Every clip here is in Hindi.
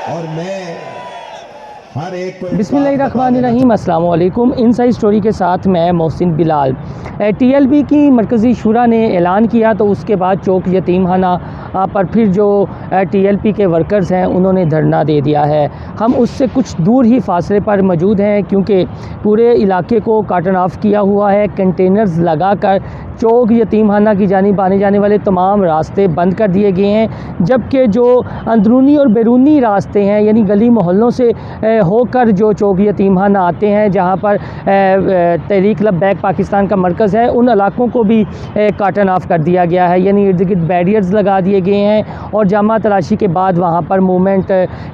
और मैं हर एक को बिस्मिल्लाहिर्रहमानिर्रहीम, अस्सलाम वालेकुम। इनसाइड स्टोरी के साथ मैं मोहसिन बिलाल। टीएलपी की मरकज़ी शुरा ने ऐलान किया तो उसके बाद चौक यतीमखाना पर फिर जो टीएलपी के वर्कर्स हैं उन्होंने धरना दे दिया है। हम उससे कुछ दूर ही फासले पर मौजूद हैं क्योंकि पूरे इलाके को कार्टन ऑफ किया हुआ है। कंटेनर्स लगाकर चौक यतीमखाना की जानिब आने जाने वाले तमाम रास्ते बंद कर दिए गए हैं, जबकि जो अंदरूनी और बैरूनी रास्ते हैं यानी गली मोहल्लों से होकर जो चौक यतीमखाना आते हैं, जहां पर तहरीक लब्बैक पाकिस्तान का मरकज़ है, उन इलाकों को भी कार्टन ऑफ कर दिया गया है। यानी इर्द गिर्द बैरियर्स लगा दिए गए हैं और जामा तलाशी के बाद वहां पर मूवमेंट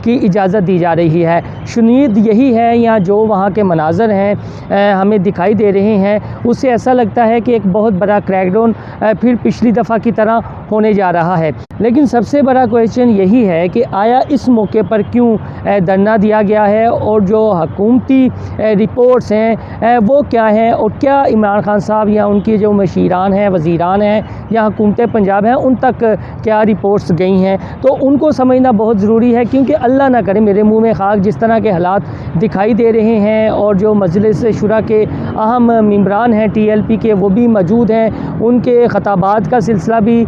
की इजाज़त दी जा रही है। शुनीद यही है या जो वहाँ के मनाज़र हैं हमें दिखाई दे रहे हैं, उससे ऐसा लगता है कि एक बहुत बड़ा क्रैकडाउन फिर पिछली दफ़ा की तरह होने जा रहा है। लेकिन सबसे बड़ा क्वेश्चन यही है कि आया इस मौके पर क्यों धरना दिया गया है और जो हुकूमती रिपोर्ट्स हैं वो क्या हैं, और क्या इमरान खान साहब या उनके जो मशीरान हैं, वज़ीरान हैं या हुकूमत पंजाब हैं, उन तक क्या रिपोर्ट्स गई हैं, तो उनको समझना बहुत ज़रूरी है। क्योंकि अल्लाह ना करे मेरे मुँह में खाक, जिस तरह के हालात दिखाई दे रहे हैं और जो मजलिस शुरा के अहम मेंबरान हैं टीएलपी के वो भी मौजूद हैं, उनके खताबात का सिलसिला भी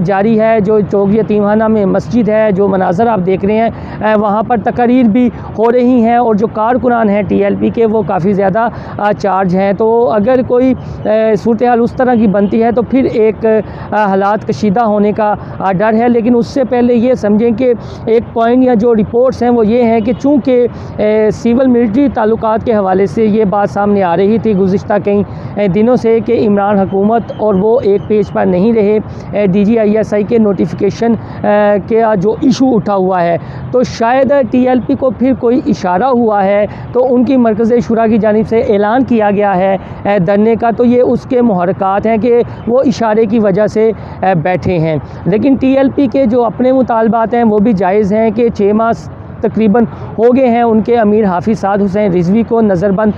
जारी है। जो चौक यतीमखाना में मस्जिद है, जो मनाज़र आप देख रहे हैं, वहाँ पर तकरीर भी हो रही हैं और जो कारकुनान हैं टीएलपी के वो काफ़ी ज़्यादा चार्ज हैं। तो अगर कोई सूरत हाल उस तरह की बनती है तो फिर एक हालात कशीदा होने का डर है। लेकिन उससे पहले ये समझें कि एक पॉइंट या जो रिपोर्ट्स हैं वो ये हैं कि चूँकि सिविल मिलिट्री ताल्लुकात के हवाले से ये बात सामने आ रही थी गुज़िश्ता कई दिनों से कि इमरान हुकूमत और वो एक पेज पर नहीं रहे, DGISI के नोटिफिकेशन के जो इशू उठा हुआ है, तो शायद टीएलपी को फिर कोई इशारा हुआ है तो उनकी मरकज़ शुरा की जानिब से ऐलान किया गया है धरने का, तो ये उसके मुहरकात हैं कि वो इशारे की वजह से बैठे हैं। लेकिन टीएलपी के जो अपने मुतालबात हैं वो भी जायज़ हैं कि 6 माह तकरीबन हो गए हैं उनके अमीर हाफिज़ साद हुसैन रिजवी को नज़रबंद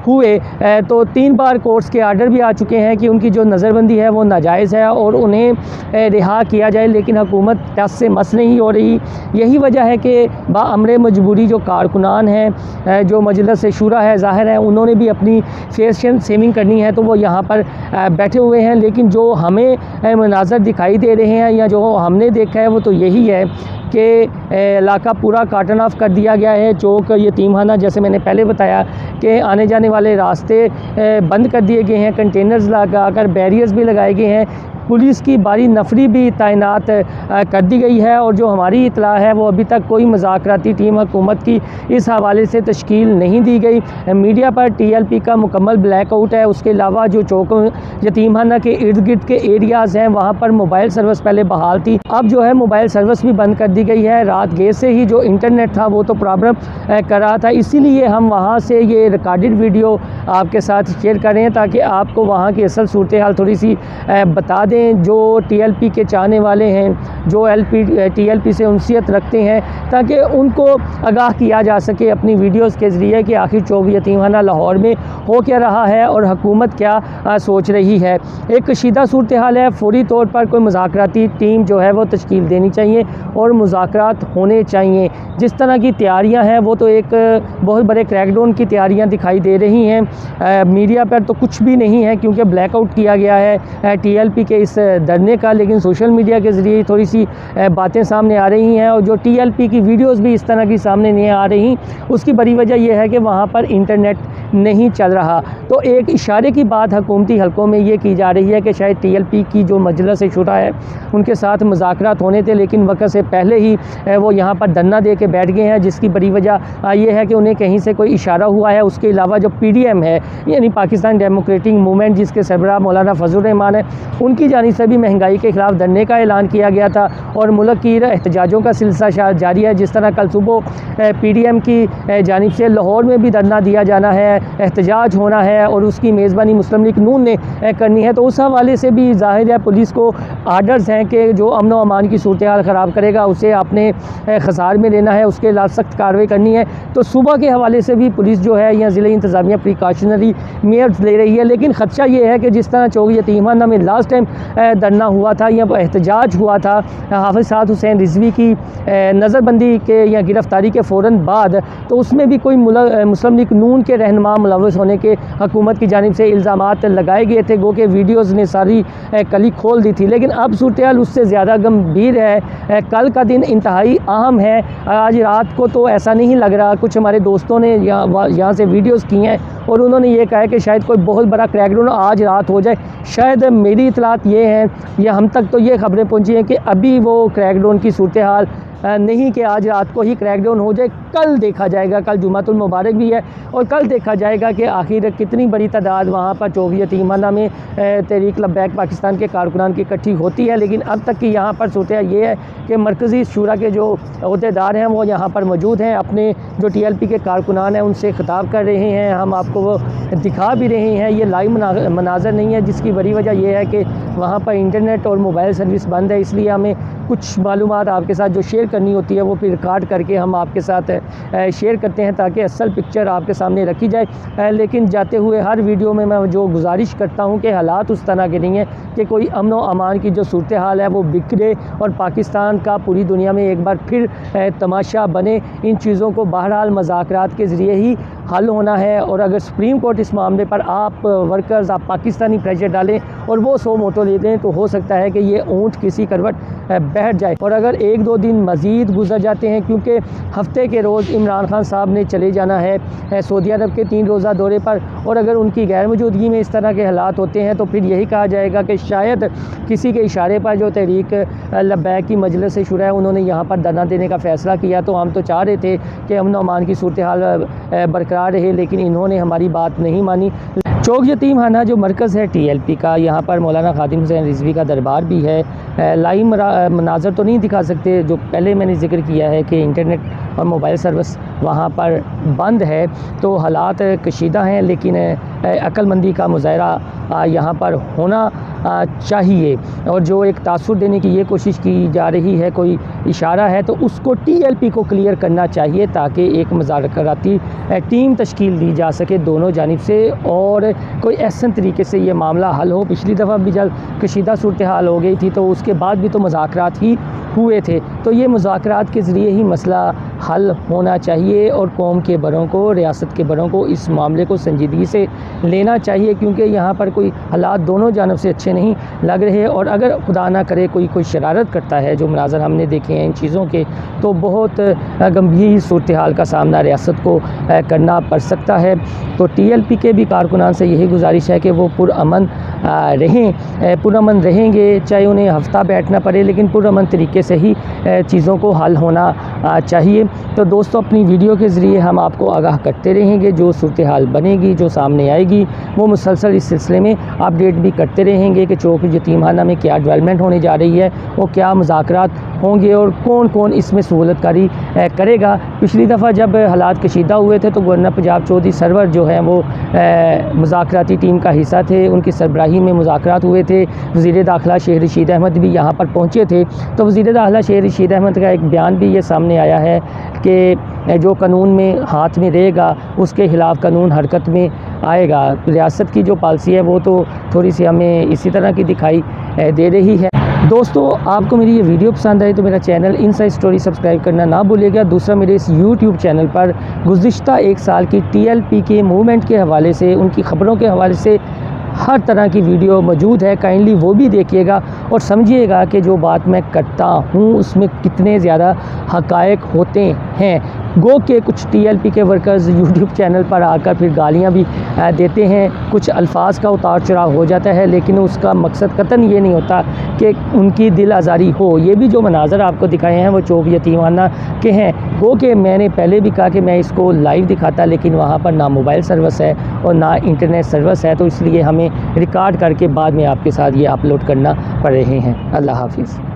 हुए, तो 3 बार कोर्ट्स के आर्डर भी आ चुके हैं कि उनकी जो नज़रबंदी है वो नाजायज़ है और उन्हें रिहा किया जाए, लेकिन हुकूमत टस से मस नहीं हो रही। यही वजह है कि बाअमरे मजबूरी जो कारकुनान हैं, जो मजलिस शुरा है, ज़ाहिर है उन्होंने भी अपनी फेशियल सेविंग करनी है तो वो यहाँ पर बैठे हुए हैं। लेकिन जो हमें मनाज़र दिखाई दे रहे हैं या जो हमने देखा है वो तो यही है कि इलाका पूरा कार्टन ऑफ कर दिया गया है। चौक यतीमखाना जैसे मैंने पहले बताया कि आने जाने वाले रास्ते बंद कर दिए गए हैं, कंटेनर्स लगाकर बैरियर्स भी लगाए गए हैं, पुलिस की भारी नफरी भी तैनात कर दी गई है। और जो हमारी इतला है वो अभी तक कोई मुज़ाकराती टीम हुकूमत की इस हवाले से तश्कील नहीं दी गई। मीडिया पर टीएलपी का मुकम्मल ब्लैकआउट है। उसके अलावा जो चौक यतीमखाना के इर्द गिर्द के एरियाज़ हैं वहाँ पर मोबाइल सर्विस पहले बहाल थी, अब जो है मोबाइल सर्विस भी बंद कर दी गई है। रात गए से ही जो इंटरनेट था वो तो प्रॉब्लम कर रहा था, इसीलिए हम वहाँ से ये रिकॉर्डेड वीडियो आपके साथ शेयर कर रहे हैं ताकि आपको वहाँ की असल सूरत हाल थोड़ी सी बता दें। जो टीएलपी के चाहने वाले हैं, जो टीएलपी से उनसियत रखते हैं, ताकि उनको आगाह किया जा सके अपनी वीडियोस के ज़रिए कि आखिर चौक यतीमखाना लाहौर में हो क्या रहा है और हुकूमत क्या सोच रही है। एक कशीदा सूरत हाल है, फौरी तौर पर कोई मुज़ाकराती टीम जो है वो तश्कील देनी चाहिए और मुज़ाकरात होने चाहिए। जिस तरह की तैयारियां हैं वो तो एक बहुत बड़े क्रैकडाउन की तैयारियां दिखाई दे रही हैं। मीडिया पर तो कुछ भी नहीं है क्योंकि ब्लैकआउट किया गया है टीएलपी के इस धरने का, लेकिन सोशल मीडिया के ज़रिए थोड़ी सी बातें सामने आ रही हैं और जो टीएलपी की वीडियोस भी इस तरह की सामने नहीं आ रही। उसकी बड़ी वजह यह है कि वहाँ पर इंटरनेट नहीं चल रहा। तो एक इशारे की बात हुकूमती हलकों में ये की जा रही है कि शायद टीएलपी की जो मजलिस शुरा है उनके साथ मुज़ाकरात होने थे, लेकिन वक्त से पहले ही वो यहाँ पर धरना दे के बैठ गए हैं, जिसकी बड़ी वजह ये है कि उन्हें कहीं से कोई इशारा हुआ है। उसके अलावा जो PDM है यानी पाकिस्तान डेमोक्रेटिक मूवमेंट, जिसके सरबराह मौलाना फजलुर रहमान है, उनकी जानिब से भी महंगाई के खिलाफ धरने का ऐलान किया गया था और मुल्क की एहतजाजों का सिलसिला जारी है। जिस तरह कल सुबह PDM की जानिब से लाहौर में भी धरना दिया जाना है, एहतजाज होना है और उसकी मेज़बानी मुस्लिम लीग नून ने करनी है, तो उस हवाले से भी ज़ाहिर है पुलिस को आर्डर्स हैं कि जो अमन व अमान की सूरत हाल ख़राब करेगा उसे आपने खसार में लेना है, उसके खिलाफ सख्त कार्रवाई करनी है। तो सुबह के हवाले से भी पुलिस जो है या ज़िले इंतज़ामिया प्रिकॉशनरी मेयर्स ले रही है। लेकिन ख़दशा ये है कि जिस तरह चौक यतीमखाना में लास्ट टाइम धरना हुआ था या एहतजाज हुआ था हाफिज़ साद हुसैन रिजवी की नज़रबंदी के या गिरफ़्तारी के फ़ौरन बाद, तो उसमें भी कोई मुस्लिम लीग नून के रहनुमा मुलव्वस होने के हुकूमत की जानिब से इल्ज़ामात लगाए गए थे, गो के वीडियोज़ ने सारी कली खोल दी थी। लेकिन अब सूरत हाल उससे ज़्यादा गंभीर है। कल का दिन इंतहाई अहम है। आज रात को तो ऐसा नहीं लग रहा, कुछ हमारे दोस्तों ने यहाँ से वीडियोज़ की हैं और उन्होंने ये कहा है कि शायद कोई बहुत बड़ा क्रैकडाउन आज रात हो जाए। शायद मेरी इतलात ये हैं या हम तक तो ये खबरें पहुँची हैं कि अभी वो क्रैकडाउन की सूरत हाल नहीं कि आज रात को ही क्रैकडाउन हो जाए। कल देखा जाएगा, कल जुमातुल मुबारक भी है और कल देखा जाएगा कि आखिर कितनी बड़ी तादाद वहाँ पर चौक यतीमखाना में तहरीक लब्बैक पाकिस्तान के कारकुनान की इकट्ठी होती है। लेकिन अब तक की यहाँ पर सूरत ये है कि मरकज़ी शूरा के जो अहदेदार हैं वो यहाँ पर मौजूद हैं, अपने जो TLP के कारकुनान हैं उनसे खिताब कर रहे हैं। हम आपको वो दिखा भी रहे हैं। ये लाइव मनाज़र नहीं है, जिसकी बड़ी वजह यह है कि वहाँ पर इंटरनेट और मोबाइल सर्विस बंद है, इसलिए हमें कुछ मालूमात आपके साथ जो शेयर करनी होती है वो फिर रिकॉर्ड करके हम आपके साथ शेयर करते हैं ताकि असल पिक्चर आपके सामने रखी जाए। लेकिन जाते हुए हर वीडियो में मैं जो गुजारिश करता हूँ कि हालात उस तरह के नहीं है कि कोई अमन व अमान की जो सूरत हाल है वो बिगड़े और पाकिस्तान का पूरी दुनिया में एक बार फिर तमाशा बने। इन चीज़ों को बहरहाल मुज़ाकरात के ज़रिए ही हल होना है और अगर सुप्रीम कोर्ट इस मामले पर आप वर्कर्स आप पाकिस्तानी प्रेशर डालें और वो सो मोटो ले दें तो हो सकता है कि ये ऊँट किसी करवट बैठ जाए। और अगर एक दो दिन मज़ीद गुजर जाते हैं, क्योंकि हफ्ते के रोज़ इमरान खान साहब ने चले जाना है सऊदी अरब के 3 रोज़ा दौरे पर, और अगर उनकी गैर मौजूदगी में इस तरह के हालात होते हैं तो फिर यही कहा जाएगा कि शायद किसी के इशारे पर जो तहरीक लब्बैक की मजलिस शूरा है उन्होंने यहाँ पर धरना देने का फ़ैसला किया। तो हम तो चाह रहे थे कि अमन अमान की सूरत हाल बरकरार रहे, लेकिन इन्होंने हमारी बात नहीं मानी। चौक यतीमखाना जो मरकज़ है TLP का, यहाँ पर मौलाना खादिम हुसैन रिजवी का दरबार भी है। लाइव मनाज़र तो नहीं दिखा सकते, जो पहले मैंने जिक्र किया है कि इंटरनेट और मोबाइल सर्विस वहाँ पर बंद है, तो हालात कशीदा हैं। लेकिन अक्लमंदी का मुज़ाहरा यहाँ पर होना चाहिए और जो एक तासुर देने की ये कोशिश की जा रही है, कोई इशारा है तो उसको TLP को क्लियर करना चाहिए ताकि एक मुज़ाकराती टीम तश्कील दी जा सके दोनों जानिब से और कोई ऐसे तरीके से ये मामला हल हो। पिछली दफ़ा भी जब कशीदा सूरत हाल हो गई थी तो उसके बाद भी तो मुज़ाकरात ही हुए थे, तो ये मुज़ाकरात के ज़रिए ही मसला हल होना चाहिए और कौम के बड़ों को, रियासत के बड़ों को इस मामले को संजीदगी से लेना चाहिए, क्योंकि यहाँ पर कोई हालात दोनों जानब से अच्छे नहीं लग रहे। और अगर खुदा ना करे कोई शरारत करता है, जो मनाज़र हमने देखे हैं इन चीज़ों के, तो बहुत गंभीर सूरत हाल का सामना रियासत को करना पड़ सकता है। तो TLP के भी कारकुनान से यही गुजारिश है कि वो पुरअमन रहेंगे, चाहे उन्हें हफ्ता बैठना पड़े, लेकिन पुरअमन तरीके से ही चीज़ों को हल होना चाहिए। तो दोस्तों, अपनी वीडियो के ज़रिए हम आपको आगाह करते रहेंगे, जो सूरत हाल बनेगी, जो सामने आएगी, वो मुसलसल इस सिलसिले में अपडेट भी करते रहेंगे कि चौक यतीमखाना में क्या डेवलपमेंट होने जा रही है, वो क्या मुज़ाकरात होंगे और कौन कौन इसमें सहूलतकारी करेगा। पिछली दफ़ा जब हालात कशीदा हुए थे तो गवर्नर पंजाब चौधरी सरवर जो हैं वो मुज़ाकराती टीम का हिस्सा थे, उनकी सरबराही में मुज़ाकरात हुए थे। वज़ीर दाखिला शेख रशीद अहमद भी यहाँ पर पहुँचे थे। तो वज़ीर दाखिला शेख रशीद अहमद का एक बयान भी ये सामने आया है कि जो कानून में हाथ में रहेगा उसके ख़िलाफ़ कानून हरकत में आएगा। रियासत की जो पॉलिसी है वो तो थोड़ी सी हमें इसी तरह की दिखाई दे रही है। दोस्तों, आपको मेरी ये वीडियो पसंद आई तो मेरा चैनल इनसाइड स्टोरी सब्सक्राइब करना ना भूलिएगा। दूसरा, मेरे इस YouTube चैनल पर गुज़िश्ता 1 साल की TLP के मूवमेंट के हवाले से, उनकी ख़बरों के हवाले से हर तरह की वीडियो मौजूद है, काइंडली वो भी देखिएगा और समझिएगा कि जो बात मैं करता हूँ उसमें कितने ज़्यादा हक़ाइक़ होते हैं। गो के कुछ TLP के वर्कर्स YouTube चैनल पर आकर फिर गालियाँ भी देते हैं, कुछ अल्फाज का उतार चढ़ाव हो जाता है, लेकिन उसका मकसद कतन ये नहीं होता कि उनकी दिल आज़ारी हो। ये भी जो मनाज़र आपको दिखाए हैं वो चौक यतीमखाना के हैं। गो के मैंने पहले भी कहा कि मैं इसको लाइव दिखाता, लेकिन वहाँ पर ना मोबाइल सर्विस है और ना इंटरनेट सर्विस है, तो इसलिए हमें रिकॉर्ड करके बाद में आपके साथ ये अपलोड करना पड़ रहे हैं। अल्लाह हाफिज़।